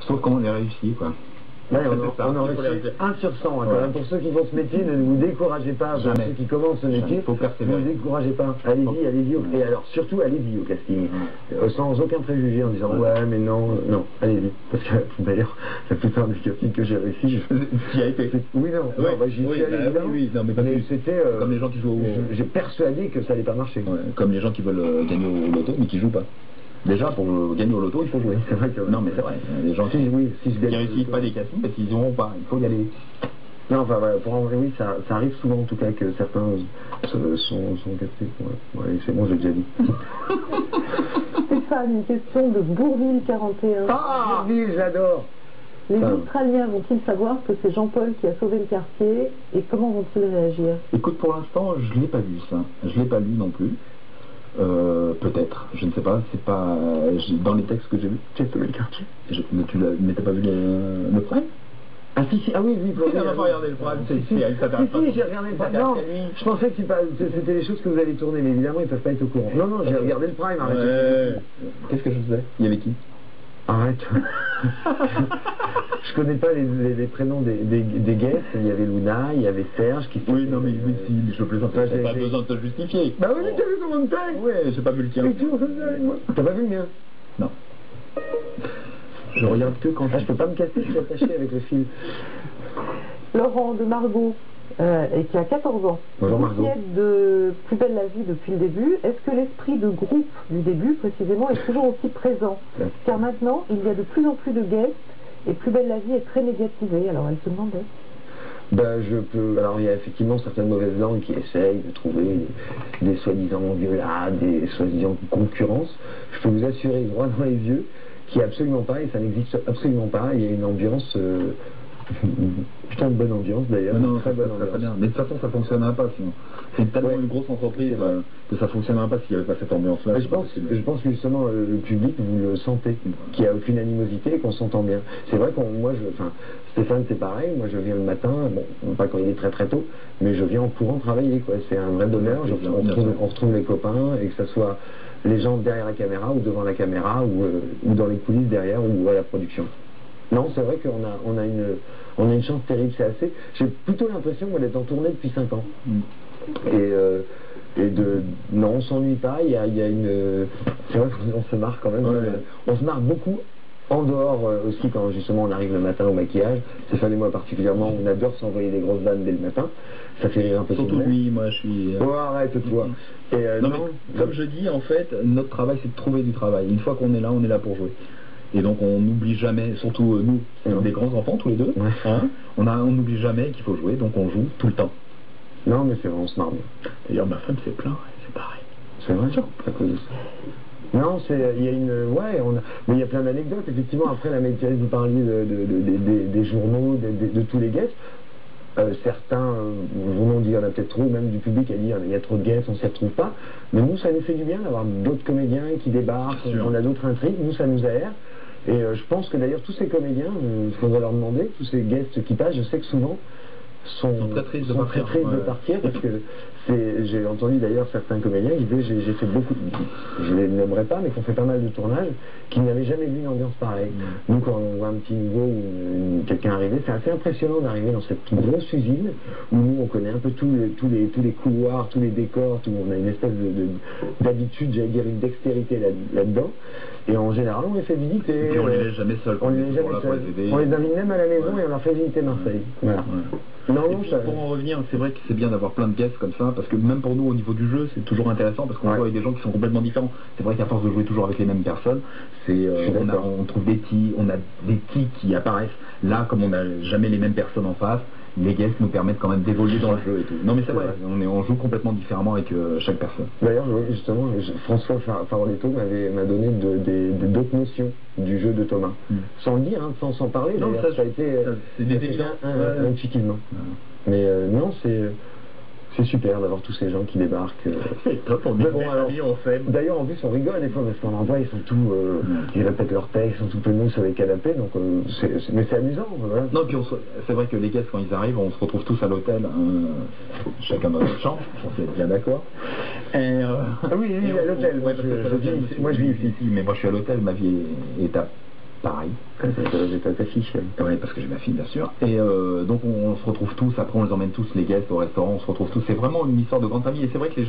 Sauf comment on les réussit, quoi. Ouais, on en réussit 1 sur 100. Hein, quand même. Pour ceux qui font ce métier, ne vous découragez pas. Pour ceux qui commencent ce métier, faut ne vous découragez pas. Allez-y, allez-y. Et alors, surtout, allez-y au casting. Sans aucun préjugé, en disant ouais, mais non, non, allez-y. Parce que d'ailleurs, la plupart des castings que j'ai réussi, j'y ai été. Oui, non, ouais, bah, j'y suis allé, évidemment. Oui, non, mais pas plus. C'était. Comme les gens qui jouent au. J'ai persuadé que ça allait pas marcher. Ouais, comme les gens qui veulent gagner au loto, mais qui jouent pas. Déjà, pour gagner au loto, il faut jouer. C'est vrai que... Non, mais c'est vrai. Les gens qui réussissent pas des castings parce qu'ils n'auront pas. Il faut y aller. Non, enfin, voilà, pour en vrai, oui, ça arrive souvent, en tout cas, que certains sont castés. Ouais, c'est bon, j'ai déjà dit. Stéphane, une question de Bourville 41. Ah, Bourville, j'adore. Les Australiens vont-ils savoir que c'est Jean-Paul qui a sauvé le quartier et comment vont-ils réagir? Écoute, pour l'instant, je ne l'ai pas vu, ça. Je ne l'ai pas lu non plus. Peut-être, je ne sais pas, c'est pas dans les textes que j'ai vus. Tu as sauvé le quartier. Mais t'as pas vu le Prime? Ah si, ah oui, oui. Tu n'as pas regardé le Prime, si, j'ai regardé le Prime. Non, je pensais que c'était des choses que vous avez tournées, mais évidemment, ils peuvent pas être au courant. Non, non, j'ai regardé le Prime, arrête. Qu'est-ce que je faisais? Il y avait qui? Arrête. Je connais pas les prénoms des guests. Il y avait Luna, il y avait Serge qui... Oui, non, mais si, je plaisante. T'as pas besoin de te justifier. Bah oui, mais t'as vu comment on paye? Ouais, j'ai pas vu le tien. Mais tu faisais avec moi. T'as pas vu le mien? Non. Je regarde que quand je peux pas me casser, je suis attaché avec le fil. Laurent de Margot, et qui a 14 ans. Bonjour Margot. Qui est de Plus belle la vie depuis le début. Est-ce que l'esprit de groupe du début, précisément, est toujours aussi présent? Car maintenant, il y a de plus en plus de guests, et Plus belle la vie est très médiatisée. Alors elle se demandait. Ben, je peux... Alors, il y a effectivement certaines mauvaises langues qui essayent de trouver des soi-disant engueulades, des soi-disant concurrences. Je peux vous assurer droit dans les yeux qu'il n'y a absolument pas, et ça n'existe absolument pas. Il y a une ambiance... Putain de bonne ambiance d'ailleurs. Non, très bonne ambiance. Très bien. Mais de toute façon, ça ne fonctionnerait pas sinon. C'est tellement une grosse entreprise que ça ne fonctionnerait pas s'il n'y avait pas cette ambiance-là. Je pense que justement le public, vous le sentez, qu'il n'y a aucune animosité et qu'on s'entend bien. C'est vrai que Stéphane c'est pareil, moi je viens le matin, bon, pas quand il est très très tôt, mais je viens en courant travailler, quoi. C'est un vrai bonheur, on retrouve les copains, et que ce soit les gens derrière la caméra ou devant la caméra ou dans les coulisses derrière ou à la production. Non, c'est vrai qu'on a une chance terrible, j'ai plutôt l'impression d'être en tournée depuis 5 ans. Non, on s'ennuie pas, il y a une... C'est vrai qu'on se marre quand même, on se marre beaucoup, en dehors aussi quand justement on arrive le matin au maquillage, Stéphane et moi particulièrement, on adore s'envoyer des grosses vannes dès le matin, ça fait rire un peu tout le monde. Surtout lui, moi je suis... Oh, arrête toi. Non mais, comme je dis, en fait, notre travail c'est de trouver du travail. Une fois qu'on est là pour jouer. Et donc on n'oublie jamais, surtout nous, des grands enfants tous les deux, on n'oublie jamais qu'il faut jouer, donc on joue tout le temps. Non mais c'est vrai, on se marre bien. D'ailleurs ma femme s'est plaint, c'est pareil. C'est vrai à cause de ça. Non, il y a une... Ouais, mais il y a plein d'anecdotes, effectivement, après la métier, vous parliez des journaux, de tous les guests. Certains journaux disent il y en a peut-être trop, même du public a dit il y a trop de guests, on ne s'y retrouve pas. Mais nous, ça nous fait du bien d'avoir d'autres comédiens qui débarquent, on a d'autres intrigues, nous, ça nous aère. Et je pense que d'ailleurs, tous ces comédiens, il faudrait leur demander, tous ces guests qui passent, je sais que souvent, sont très tristes de partir parce que j'ai entendu d'ailleurs certains comédiens qui disaient j'ai fait beaucoup, je les nommerai pas, mais qui ont fait pas mal de tournages, qui n'avaient jamais vu une ambiance pareille. Nous, quand on voit un petit nouveau ou quelqu'un arriver, c'est assez impressionnant d'arriver dans cette grosse usine où nous on connaît un peu tous les couloirs, tous les décors, on a une espèce d'habitude, j'allais dire une dextérité là-dedans. Et en général, on les fait visiter. Et puis on les laisse jamais seuls. On les laisse jamais seuls. On les invite même à la maison et on leur fait visiter Marseille. Voilà. Non, pour en revenir, c'est vrai que c'est bien d'avoir plein de guests comme ça, parce que même pour nous au niveau du jeu, c'est toujours intéressant, parce qu'on joue avec des gens qui sont complètement différents. C'est vrai qu'à force de jouer toujours avec les mêmes personnes, on trouve on a des tics qui apparaissent. Là, comme on n'a jamais les mêmes personnes en face, les guests nous permettent quand même d'évoluer dans le jeu et tout. Non mais c'est vrai, on joue complètement différemment avec chaque personne. D'ailleurs, justement, François Favoletto m'a donné d'autres notions du jeu de Thomas. Sans le dire, sans parler, non, ça a été intuitivement. Mais non, c'est super d'avoir tous ces gens qui débarquent. C'est top, on est on fait. D'ailleurs, en plus, on rigole des fois parce qu'on en voit, ils sont tous, ils répètent leurs textes, ils sont tout penaud sur les canapés, donc mais c'est amusant. Voilà. Non, puis c'est vrai que les guests, quand ils arrivent, on se retrouve tous à l'hôtel, chacun dans notre chambre, on est bien d'accord. Ah oui, à l'hôtel. Moi, je vis ici. Mais moi, je suis à l'hôtel, ma vie est à pareil. J'ai ta fiche. Oui, parce que j'ai ma fille, bien sûr. Et donc on se retrouve tous, après on les emmène tous, les guests, au restaurant, on se retrouve tous. C'est vraiment une histoire de grande famille. Et c'est vrai que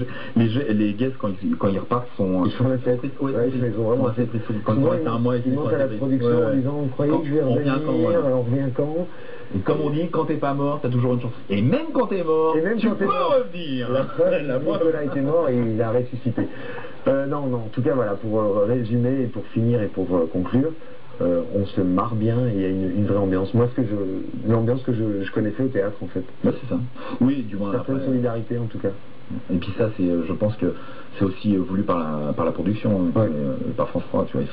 les guests, quand ils repartent, ils font la tête. Ouais, ils sont vraiment assez tristes. Quand souvent, ils restent un mois, ils montent à la production en disant on croyait que je vais revenir, on revient quand. Et comme on dit, quand t'es pas mort, t'as toujours une chance. Et même quand t'es mort, tu peux revenir. La preuve, Nicolas était mort et il a ressuscité. Non, en tout cas, voilà, pour résumer, et pour finir et pour conclure, on se marre bien et il y a une vraie ambiance. Moi, l'ambiance que je connaissais au théâtre, en fait. Bah, c'est ça. Oui, du moins. Certaine solidarité, en tout cas. Et puis ça, je pense que c'est aussi voulu par la production, par France 3, tu vois, ils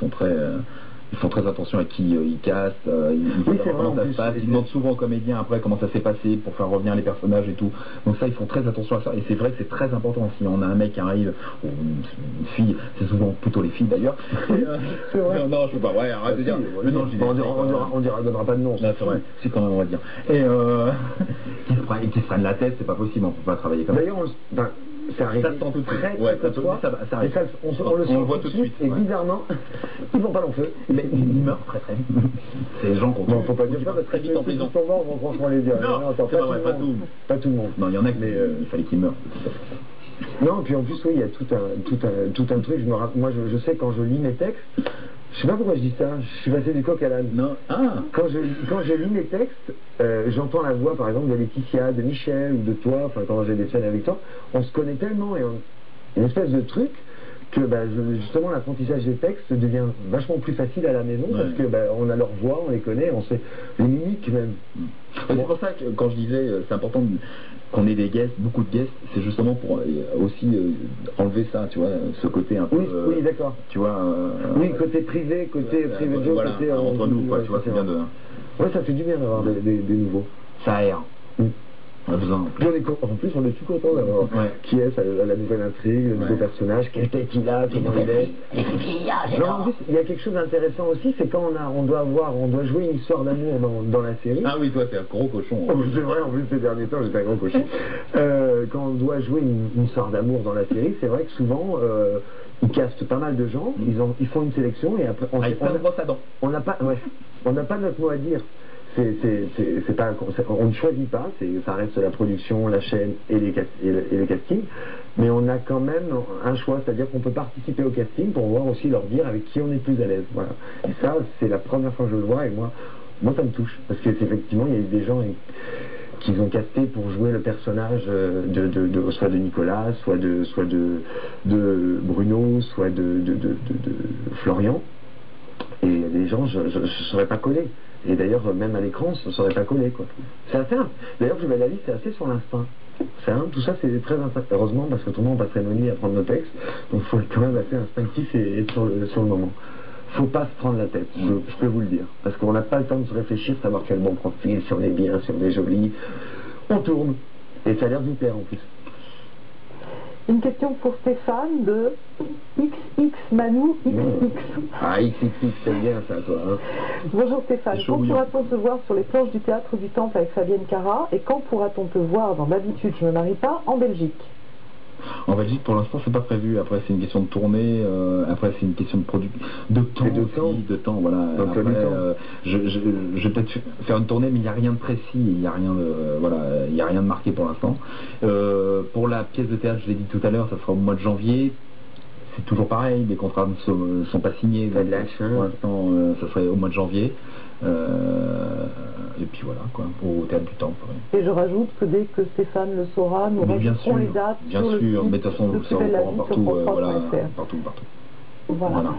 font très attention à qui ils castent, ils savent comment ça se passe, ils demandent souvent aux comédiens après comment ça s'est passé pour faire revenir les personnages et tout. Donc ça, ils font très attention à ça. Et c'est vrai que c'est très important. Si on a un mec qui arrive, ou une fille, c'est souvent plutôt les filles d'ailleurs. C'est vrai. Non, je peux pas, ouais, arrête de dire. Mais non, on donnera pas de nom. C'est vrai, c'est quand même, on va dire. Et qui se prennent la tête, c'est pas possible, on peut pas travailler comme ça. D'ailleurs, ça arrive très peu de fois, ça arrive. On le voit tout de suite, et bizarrement, ils vont pas long feu. Mais ils meurent très très vite. C'est les gens qu'on faut pas dire ça parce que très vite en prison. Ils sont morts, vont franchement les dire. Non, pas tout le monde. Non, il y en a que il fallait qu'ils meurent. Non, puis en plus, oui, il y a tout un truc. Moi, je sais quand je lis mes textes, je sais pas pourquoi je dis ça, je suis passé du coq à l'âne. Non. Ah. Quand je lis mes textes, j'entends la voix par exemple de Laetitia, de Michel ou de toi, enfin quand j'ai des scènes avec toi, on se connaît tellement et une espèce de truc que justement l'apprentissage des textes devient vachement plus facile à la maison parce que on a leur voix, on les connaît, on sait les mimiques même. C'est pour ça que quand je disais c'est important qu'on ait des guests, beaucoup de guests, c'est justement pour aussi enlever ça, tu vois, ce côté un peu. Oui, d'accord. Tu vois. Oui, côté privé de jeu, voilà, côté entre nous, quoi, tu vois, c'est bien de. Ouais, ça fait du bien d'avoir des nouveaux. Ça aère. On a besoin. En plus, on est tout content d'avoir qui est la nouvelle intrigue, le nouveau personnage, quelle tête il a, comment il est. Non, en plus, il y a quelque chose d'intéressant aussi, c'est quand on doit jouer une histoire d'amour dans la série. Ah oui, toi, t'es un gros cochon. C'est vrai, en plus, ces derniers temps, j'étais un gros cochon. Quand on doit jouer une histoire d'amour dans la série, c'est vrai que souvent, ils castent pas mal de gens, ils font une sélection et après, on n'a pas notre mot à dire. On ne choisit pas, ça reste la production, la chaîne et le casting, mais on a quand même un choix, c'est-à-dire qu'on peut participer au casting pour voir aussi leur dire avec qui on est plus à l'aise. Voilà. Et ça, c'est la première fois que je le vois et moi ça me touche, parce qu'effectivement, il y a eu des gens qu'ils ont casté pour jouer le personnage soit de Nicolas, soit de Bruno, soit de Florian, et les gens, je ne serais pas collé. Et d'ailleurs, même à l'écran, ça ne serait pas collé, quoi. C'est assez. D'ailleurs, je vais la liste, c'est assez sur l'instinct. Tout ça, c'est très instinctif. Heureusement, parce que tout le monde passerait nos nuits à prendre nos textes. Donc, il faut être quand même assez instinctif et être sur le moment. Faut pas se prendre la tête, je peux vous le dire. Parce qu'on n'a pas le temps de se réfléchir, savoir quel bon profil, si on est bien, si on est joli. On tourne. Et ça a l'air de vous plaire, en plus. Une question pour Stéphane de XX Manu XX. Ah, XXX, c'est bien ça, toi. Hein. Bonjour Stéphane, quand pourra-t-on te voir sur les planches du Théâtre du Temple avec Fabienne Cara et quand pourra-t-on te voir dans D'habitude je ne me marie pas en Belgique? En Belgique, pour l'instant, c'est pas prévu. Après, c'est une question de tournée. Après, c'est une question de temps. Voilà. Donc, après, je vais peut-être faire une tournée, mais il n'y a rien de précis. Il n'y a rien de marqué pour l'instant. Pour la pièce de théâtre, je l'ai dit tout à l'heure, ça sera au mois de janvier. C'est toujours pareil. Les contrats ne sont pas signés. Pour l'instant, ça serait au mois de janvier. Et puis voilà, quoi, au Théâtre du Temple. Et je rajoute que dès que Stéphane le saura, nous rajouterons les dates bien sur sûr, le site mais de toute façon, de partout, partout. voilà. Voilà.